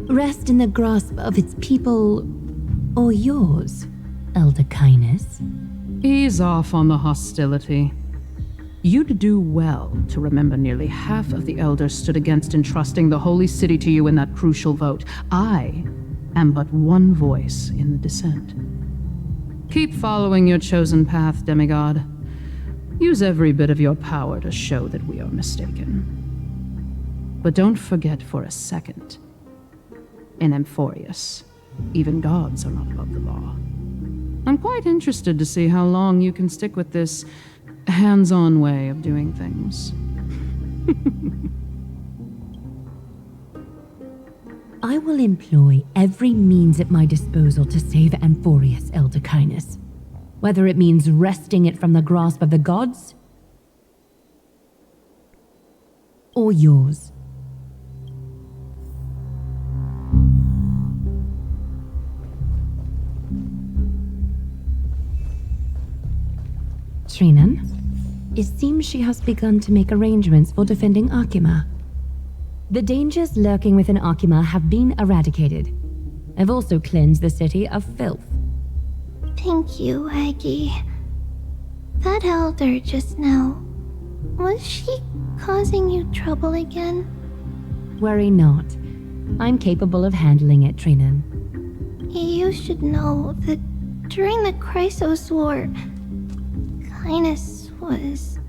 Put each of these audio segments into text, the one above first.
Rest in the grasp of its people or yours, Elder Kindness? Ease off on the hostility. You'd do well to remember nearly half of the elders stood against entrusting the holy city to you in that crucial vote. I am but one voice in the dissent. Keep following your chosen path, demigod. Use every bit of your power to show that we are mistaken. But don't forget for a second, in Amphorius, even gods are not above the law. I'm quite interested to see how long you can stick with this hands-on way of doing things. I will employ every means at my disposal to save Amphorius, Elder Kindness. Whether it means wresting it from the grasp of the gods, or yours. Trinan, it seems she has begun to make arrangements for defending Arkima. The dangers lurking within Arkima have been eradicated. I've also cleansed the city of filth. Thank you, Aggie. That elder just now, was she causing you trouble again? Worry not. I'm capable of handling it, Trinan. You should know that during the Chrysos War, Kindness was...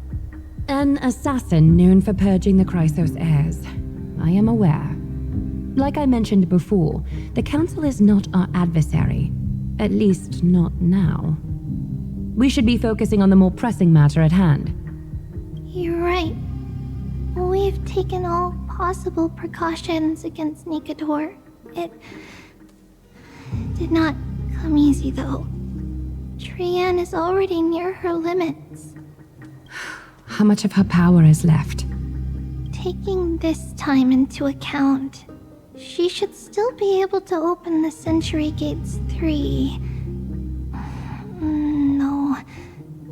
An assassin known for purging the Chrysos heirs. I am aware. Like I mentioned before, the Council is not our adversary. At least, not now. We should be focusing on the more pressing matter at hand. You're right. We've taken all possible precautions against Nikador. It did not come easy, though. Trian is already near her limits. How much of her power is left? Taking this time into account, she should still be able to open the Century Gates 3. No,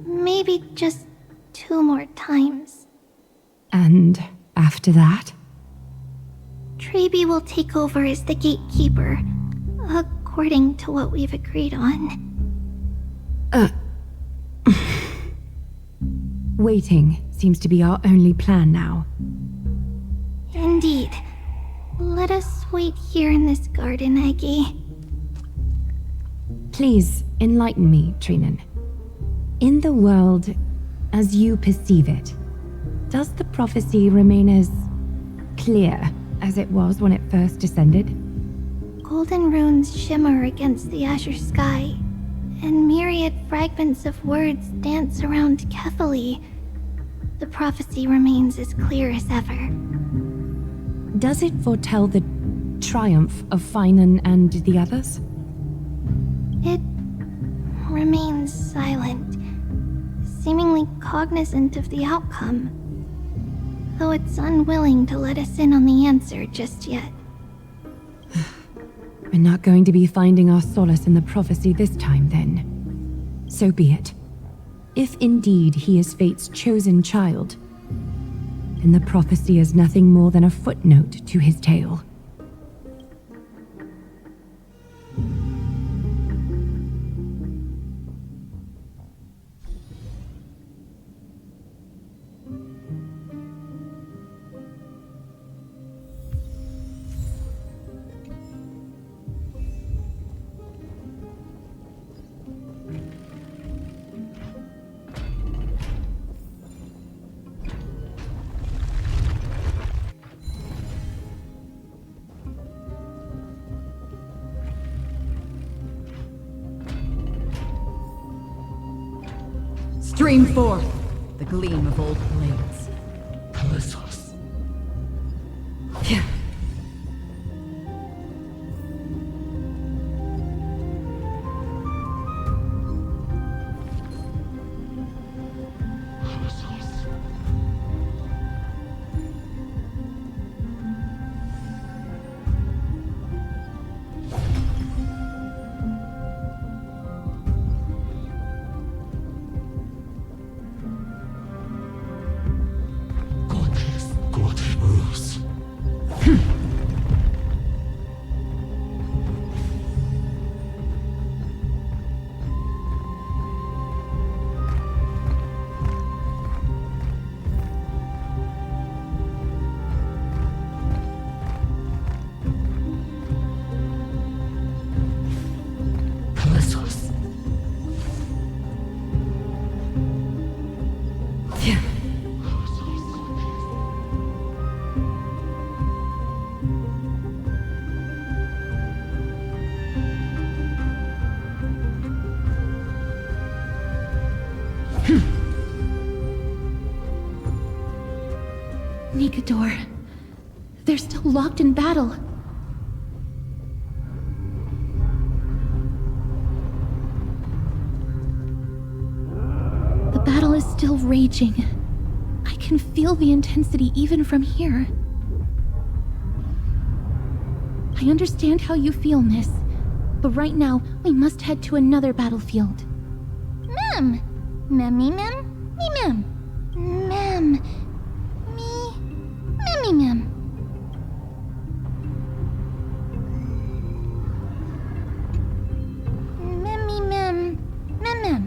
maybe just 2 more times. And after that? Trebi will take over as the gatekeeper, according to what we've agreed on. Waiting seems to be our only plan now. Indeed. Let us wait here in this garden, Aggie. Please enlighten me, Trinan. In the world as you perceive it, does the prophecy remain as clear as it was when it first descended? Golden runes shimmer against the azure sky, and myriad fragments of words dance around Kefali. The prophecy remains as clear as ever. Does it foretell the triumph of Finan and the others? It remains silent, seemingly cognizant of the outcome, though it's unwilling to let us in on the answer just yet. We're not going to be finding our solace in the prophecy this time, then. So be it. If indeed he is Fate's chosen child, then the prophecy is nothing more than a footnote to his tale. Stream forth the gleam of old blades. Calithos. door. They're still locked in battle. The battle is still raging. I can feel the intensity even from here. I understand how you feel, miss. But right now, we must head to another battlefield. Mem! Memmy mem? Me mem. Mem. Me. Memmy mem. Memmy mem. Mem mem.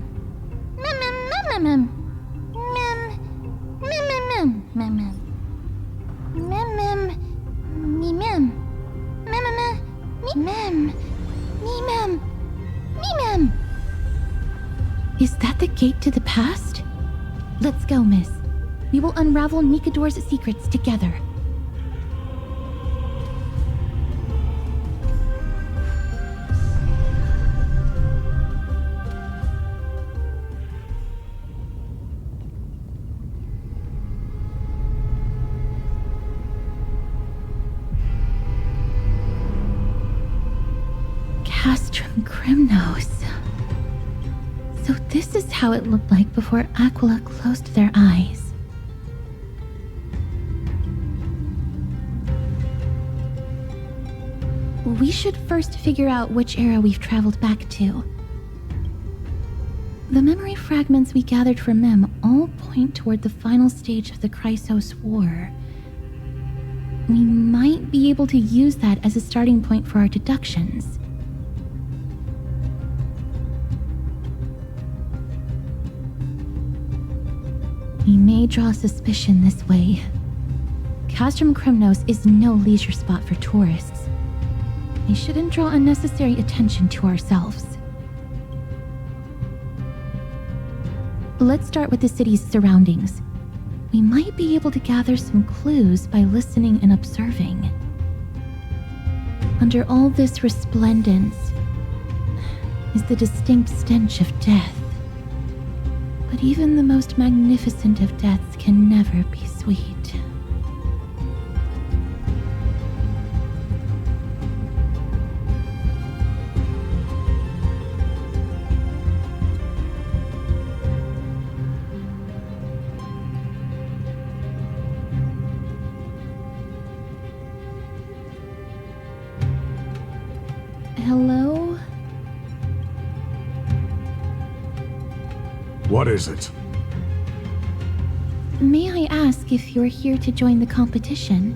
Mem mem mem mem. Mem. Mem mem mem. Mem mem. Mem mem. Me mem. Mem mem. Me mem. Me mem. Me mem. Is that the gate to the past? Let's go, miss. We will unravel Nikador's secrets together. Castrum Crimnos. So this is how it looked like before Aquila closed their eyes. We should first figure out which era we've traveled back to. The memory fragments we gathered from Mem all point toward the final stage of the Chrysos War. We might be able to use that as a starting point for our deductions. We may draw suspicion this way. Castrum Crimnos is no leisure spot for tourists. We shouldn't draw unnecessary attention to ourselves. Let's start with the city's surroundings. We might be able to gather some clues by listening and observing. Under all this resplendence is the distinct stench of death. But even the most magnificent of deaths can never be sweet. Hello? What is it? May I ask if you're here to join the competition?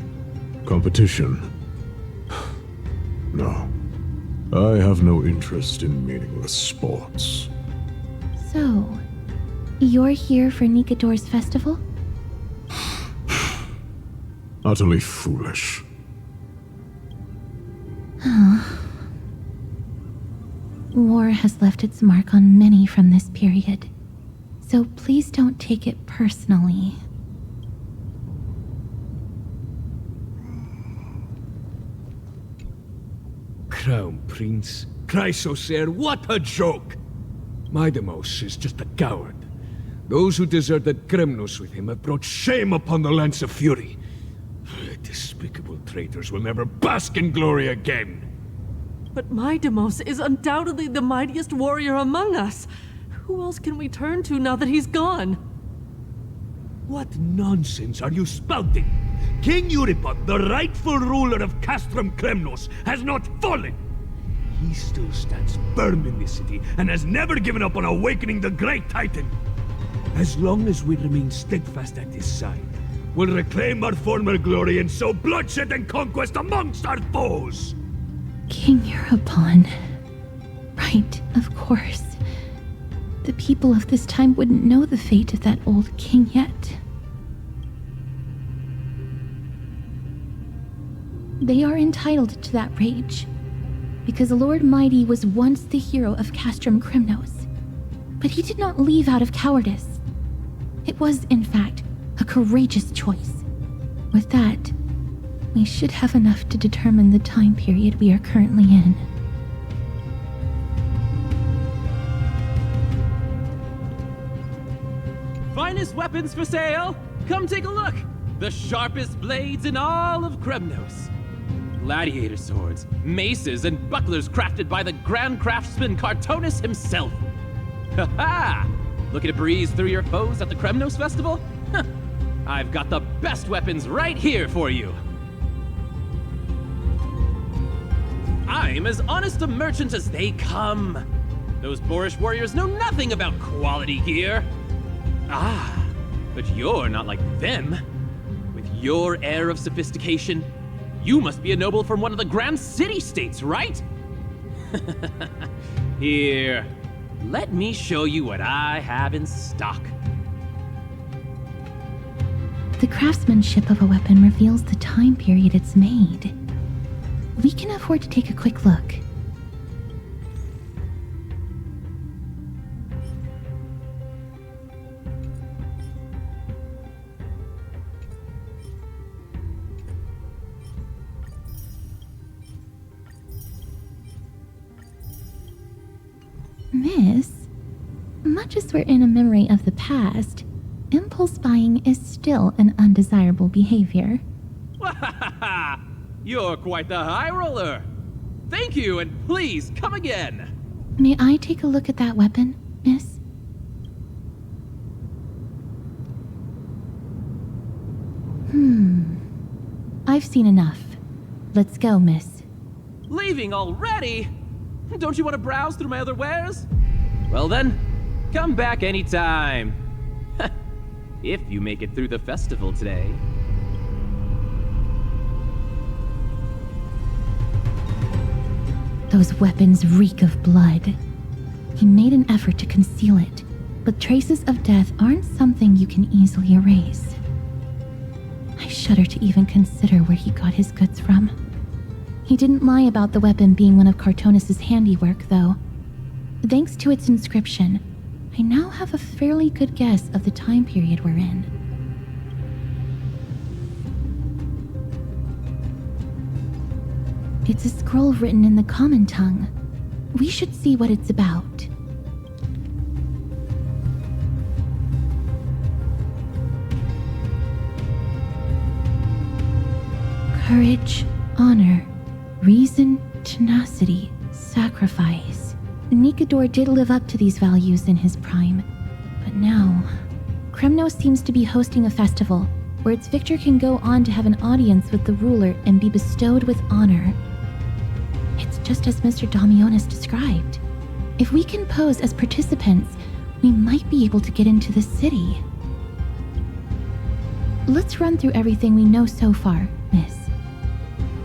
Competition? No. I have no interest in meaningless sports. So, you're here for Nikador's festival? Utterly foolish. War has left its mark on many from this period. So please don't take it personally. Crown Prince, Chrysoser, what a joke! Midemos is just a coward. Those who deserted Kremnos with him have brought shame upon the Lance of Fury. Despicable traitors will never bask in glory again. But Midemos is undoubtedly the mightiest warrior among us. Who else can we turn to now that he's gone? What nonsense are you spouting? King Euripon, the rightful ruler of Castrum Kremnos, has not fallen. He still stands firm in this city and has never given up on awakening the great Titan. As long as we remain steadfast at his side, we'll reclaim our former glory and sow bloodshed and conquest amongst our foes. King Euripon. Right, of course. The people of this time wouldn't know the fate of that old king yet. They are entitled to that rage, because Lord Mighty was once the hero of Castrum Crimnos, but he did not leave out of cowardice. It was, in fact, a courageous choice. With that, we should have enough to determine the time period we are currently in. Finest weapons for sale! Come take a look! the sharpest blades in all of Kremnos. Gladiator swords, maces, and bucklers crafted by the grand craftsman Cartonis himself. Ha ha! Looking to breeze through your foes at the Kremnos Festival? Huh. I've got the best weapons right here for you. I'm as honest a merchant as they come. Those boorish warriors know nothing about quality gear. Ah, but you're not like them. With your air of sophistication, you must be a noble from one of the grand city-states, right? Here, let me show you what I have in stock. The craftsmanship of a weapon reveals the time period it's made. We can afford to take a quick look. Miss, much as we're in a memory of the past, impulse buying is still an undesirable behavior. You're quite the high roller. Thank you, and please come again. May I take a look at that weapon, miss? I've seen enough. Let's go, miss. Leaving already? Don't you want to browse through my other wares? Well then, come back anytime. If you make it through the festival today. Those weapons reek of blood. He made an effort to conceal it, but traces of death aren't something you can easily erase. I shudder to even consider where he got his goods from. He didn't lie about the weapon being one of Cartonis' handiwork, though. Thanks to its inscription, I now have a fairly good guess of the time period we're in. It's a scroll written in the common tongue. We should see what it's about. Courage, honor, reason, tenacity, sacrifice. Nikador did live up to these values in his prime. But now, Kremnos seems to be hosting a festival where its victor can go on to have an audience with the ruler and be bestowed with honor. It's just as Mr. Damionis described. If we can pose as participants, we might be able to get into the city. Let's run through everything we know so far, miss.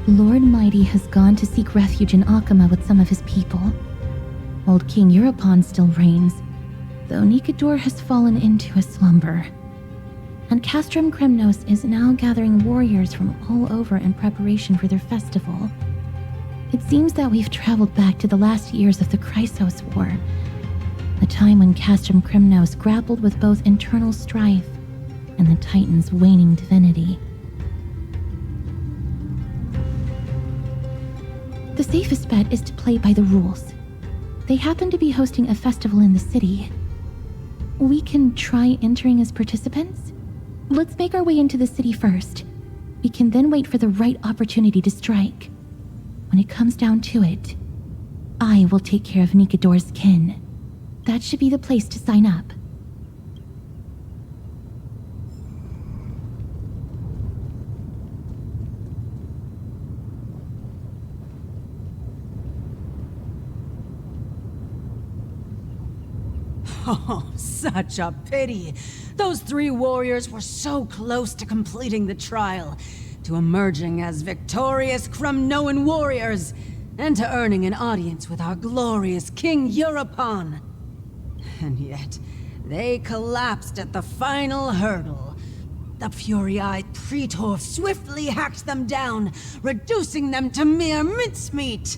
Lord Mighty has gone to seek refuge in Akama with some of his people. Old King Europon still reigns, though Nikador has fallen into a slumber. And Castrum Kremnos is now gathering warriors from all over in preparation for their festival. It seems that we've traveled back to the last years of the Chrysos War, a time when Castrum Kremnos grappled with both internal strife and the Titan's waning divinity. The safest bet is to play by the rules. They happen to be hosting a festival in the city. We can try entering as participants? Let's make our way into the city first. We can then wait for the right opportunity to strike. When it comes down to it, I will take care of Nikador's kin. That should be the place to sign up. Oh, such a pity. Those 3 warriors were so close to completing the trial, to emerging as victorious Kremnoan warriors, and to earning an audience with our glorious King Europon. And yet, they collapsed at the final hurdle. The fury-eyed Praetor swiftly hacked them down, reducing them to mere mincemeat.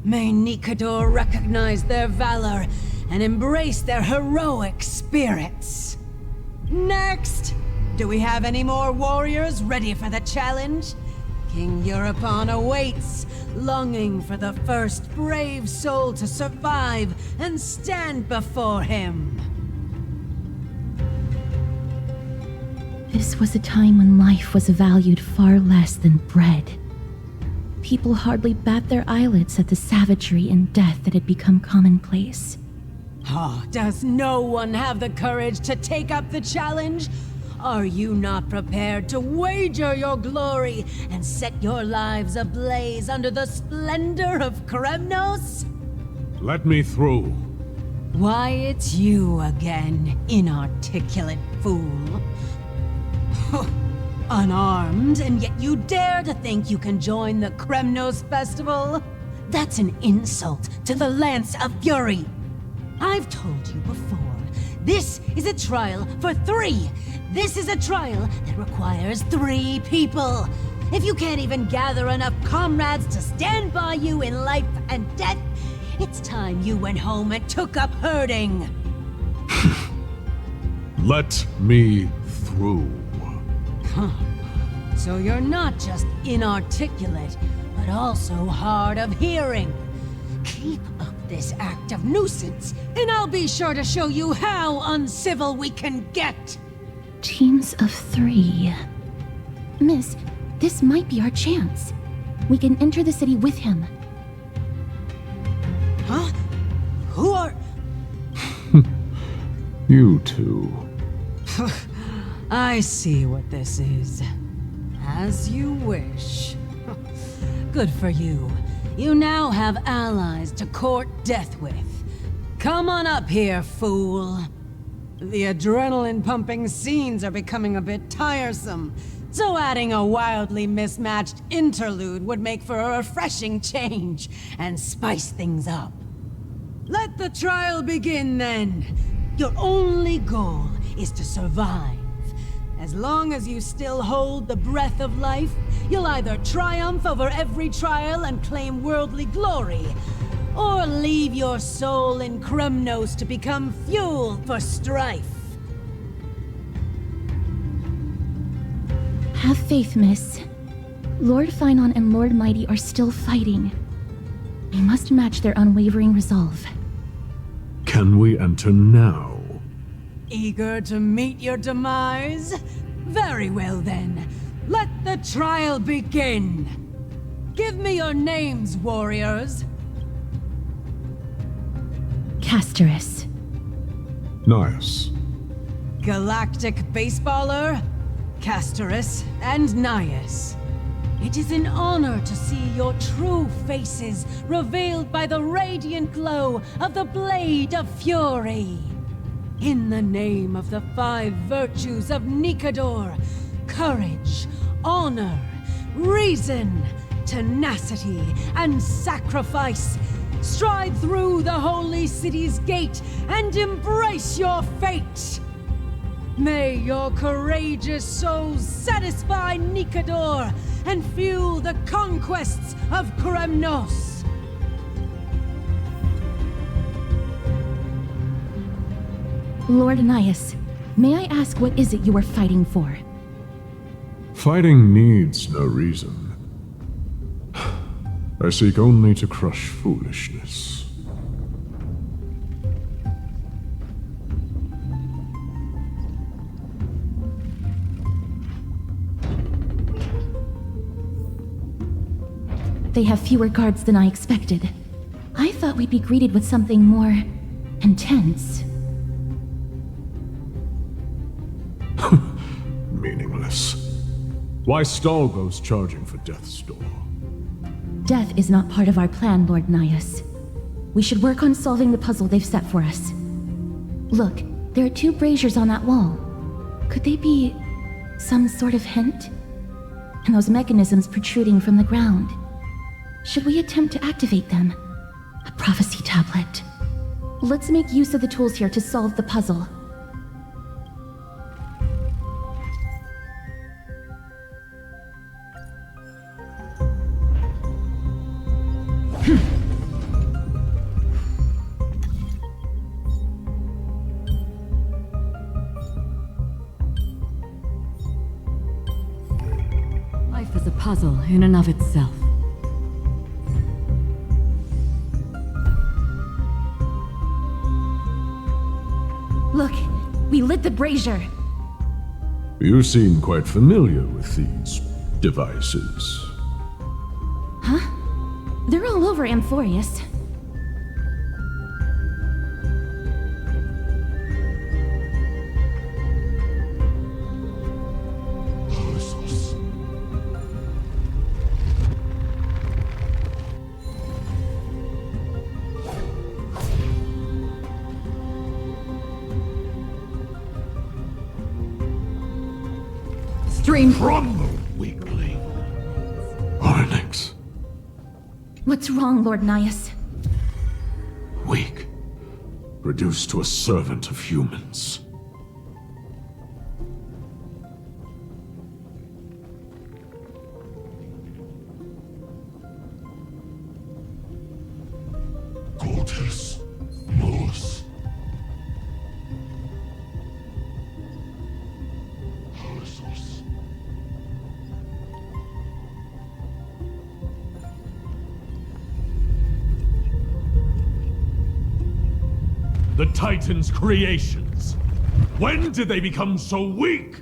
May Nikador recognize their valor and embrace their heroic spirits. Next! Do we have any more warriors ready for the challenge? King Europon awaits, longing for the first brave soul to survive and stand before him. This was a time when life was valued far less than bread. People hardly bat their eyelids at the savagery and death that had become commonplace. Oh, does no one have the courage to take up the challenge? Are you not prepared to wager your glory and set your lives ablaze under the splendor of Kremnos? Let me through. Why, it's you again, inarticulate fool. Unarmed, and yet you dare to think you can join the Kremnos festival? That's an insult to the Lance of Fury. I've told you before, this is a trial for 3. This is a trial that requires 3 people. If you can't even gather enough comrades to stand by you in life and death, it's time you went home and took up herding. Let me through. Huh. So you're not just inarticulate, but also hard of hearing. Keep up this act of nuisance, and I'll be sure to show you how uncivil we can get. Teams of 3. Miss, this might be our chance. We can enter the city with him. Huh? Who are... You two. I see what this is. As you wish. Good for you. You now have allies to court death with. Come on up here, fool. The adrenaline-pumping scenes are becoming a bit tiresome, so adding a wildly mismatched interlude would make for a refreshing change and spice things up. Let the trial begin, then. Your only goal is to survive. As long as you still hold the breath of life, you'll either triumph over every trial and claim worldly glory, or leave your soul in Kremnos to become fuel for strife. Have faith, miss. Lord Finon and Lord Mighty are still fighting. We must match their unwavering resolve. Can we enter now? Eager to meet your demise? Very well then. Let the trial begin. Give me your names, warriors. Casterus. Nice. Galactic baseballer, Casterus, and Nias. It is an honor to see your true faces revealed by the radiant glow of the Blade of Fury. In the name of the 5 virtues of Nikador, courage, honor, reason, tenacity, and sacrifice, stride through the holy city's gate and embrace your fate. May your courageous souls satisfy Nikador and fuel the conquests of Kremnos. Lord Nias, may I ask what is it you are fighting for? Fighting needs no reason. I seek only to crush foolishness. They have fewer guards than I expected. I thought we'd be greeted with something more intense. Meaningless. Why stall those charging for death's door? Death is not part of our plan, Lord Nias. We should work on solving the puzzle they've set for us. Look, there are 2 braziers on that wall. Could they be some sort of hint? And those mechanisms protruding from the ground. Should we attempt to activate them? A prophecy tablet. Let's make use of the tools here to solve the puzzle. Life is a puzzle in and of itself. Look, we lit the brazier. You seem quite familiar with these devices. Huh? They're all over Amphorius. Crumble, weakling. Onyx. What's wrong, Lord Nias? Weak. Reduced to a servant of humans. Cortis. Morse. The Titan's creations. When did they become so weak?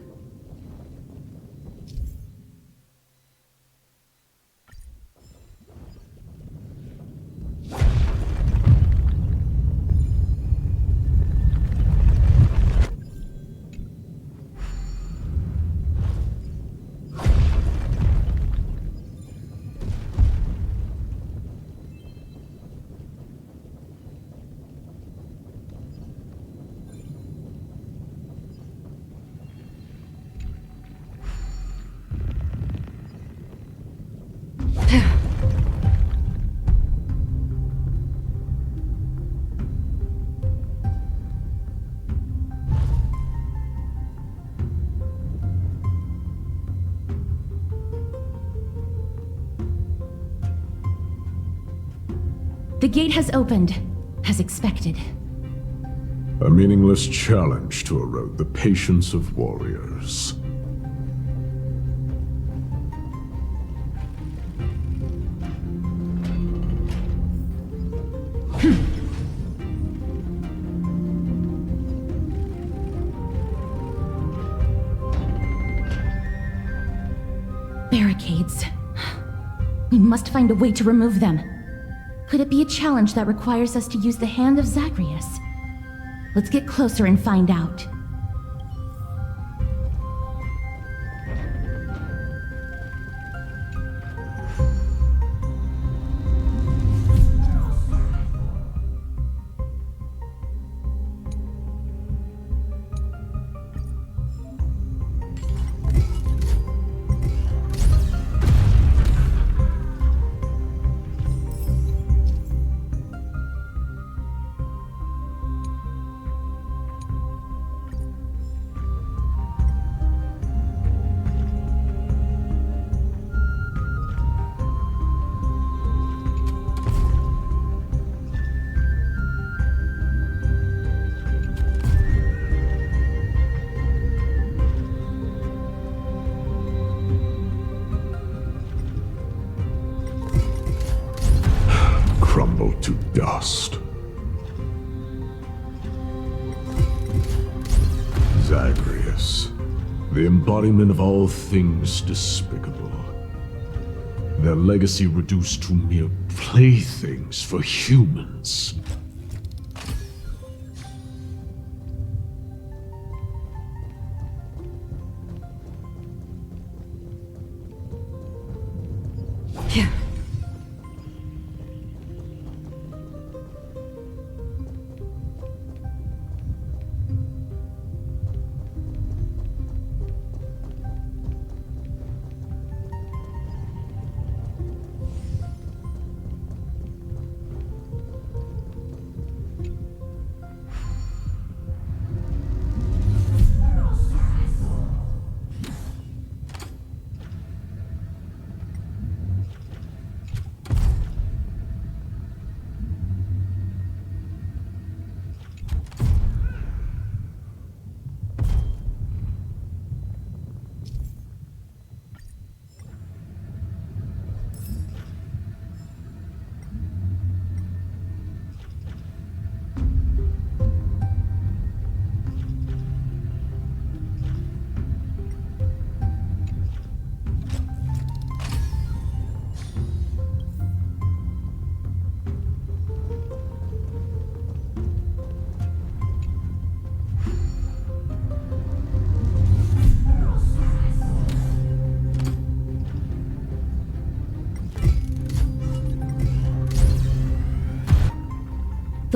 The gate has opened, as expected. A meaningless challenge to erode the patience of warriors. Barricades. We must find a way to remove them. Could it be a challenge that requires us to use the hand of Zagreus? Let's get closer and find out. Crumble to dust. Zagreus, the embodiment of all things despicable. Their legacy reduced to mere playthings for humans.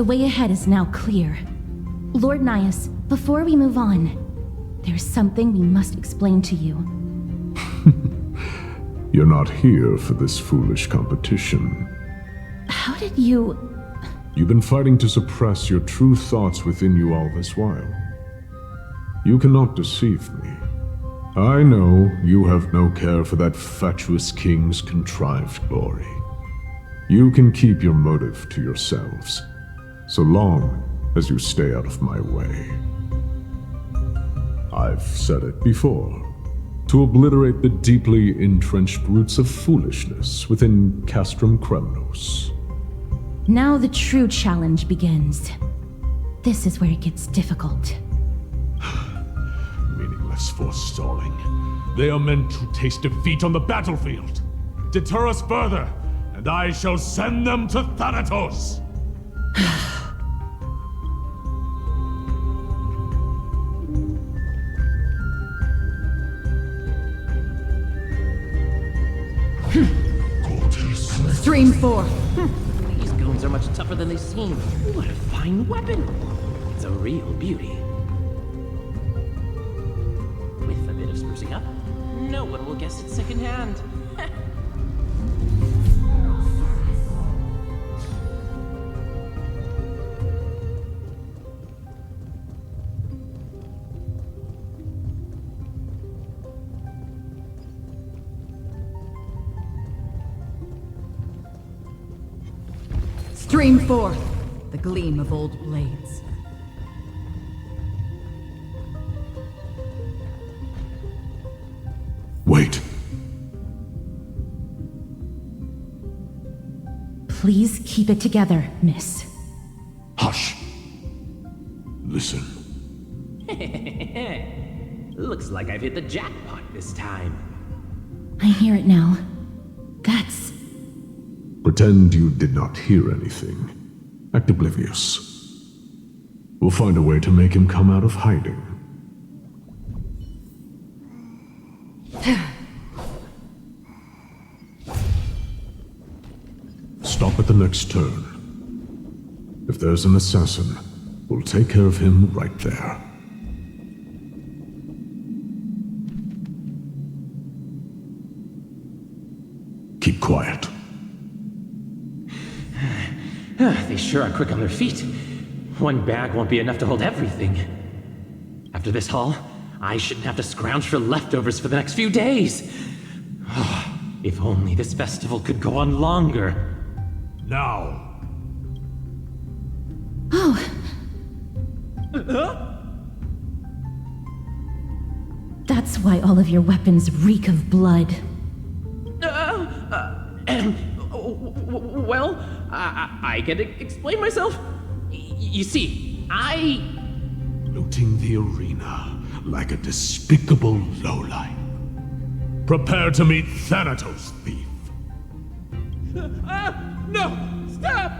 The way ahead is now clear. Lord Nias, before we move on, there's something we must explain to you. You're not here for this foolish competition. How did you... You've been fighting to suppress your true thoughts within you all this while. You cannot deceive me. I know you have no care for that fatuous king's contrived glory. You can keep your motive to yourselves, so long as you stay out of my way. I've said it before. To obliterate the deeply entrenched roots of foolishness within Castrum Kremnos. Now the true challenge begins. This is where it gets difficult. Meaningless forestalling. They are meant to taste defeat on the battlefield. Deter us further, and I shall send them to Thanatos! Stream 4. These goons are much tougher than they seem. What a fine weapon! It's a real beauty. With a bit of sprucing up, no one will guess it secondhand. Stream 4. The gleam of old blades. Wait. Please keep it together, miss. Hush. Listen. Looks like I've hit the jackpot this time. I hear it now. That's... Pretend you did not hear anything. Act oblivious. We'll find a way to make him come out of hiding. Stop at the next turn. If there's an assassin, we'll take care of him right there. Keep quiet. They sure are quick on their feet. One bag won't be enough to hold everything. After this haul, I shouldn't have to scrounge for leftovers for the next few days. If only this festival could go on longer. Now! Oh! That's why all of your weapons reek of blood. Well, I can explain myself. You see, Looting the arena like a despicable lowlife. Prepare to meet Thanatos, thief. No! Stop!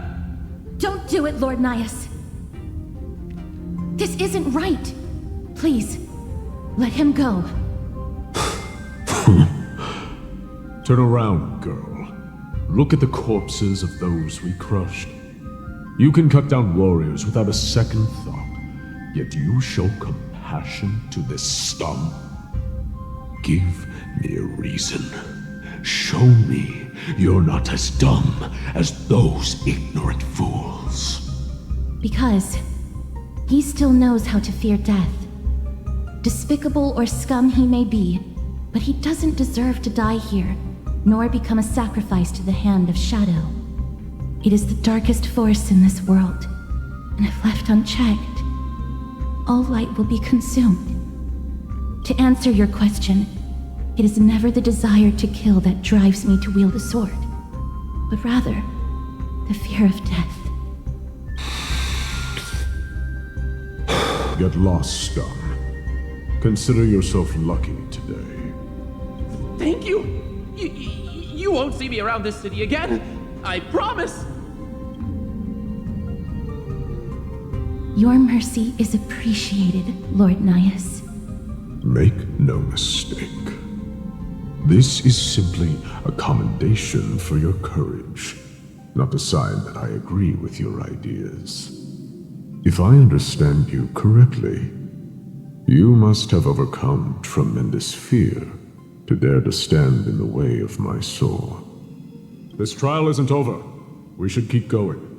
Don't do it, Lord Nias. This isn't right. Please, let him go. Turn around, girl. Look at the corpses of those we crushed. You can cut down warriors without a second thought, yet you show compassion to this scum. Give me a reason. Show me you're not as dumb as those ignorant fools. Because he still knows how to fear death. Despicable or scum he may be, but he doesn't deserve to die here, nor become a sacrifice to the hand of Shadow. It is the darkest force in this world, and if left unchecked, all light will be consumed. To answer your question, it is never the desire to kill that drives me to wield a sword, but rather the fear of death. Get lost, scum. Consider yourself lucky today. thank you. You won't see me around this city again. I promise. Your mercy is appreciated, Lord Nias. Make no mistake. This is simply a commendation for your courage. not a sign that I agree with your ideas. If I understand you correctly, you must have overcome tremendous fear to dare to stand in the way of my soul. This trial isn't over. We should keep going.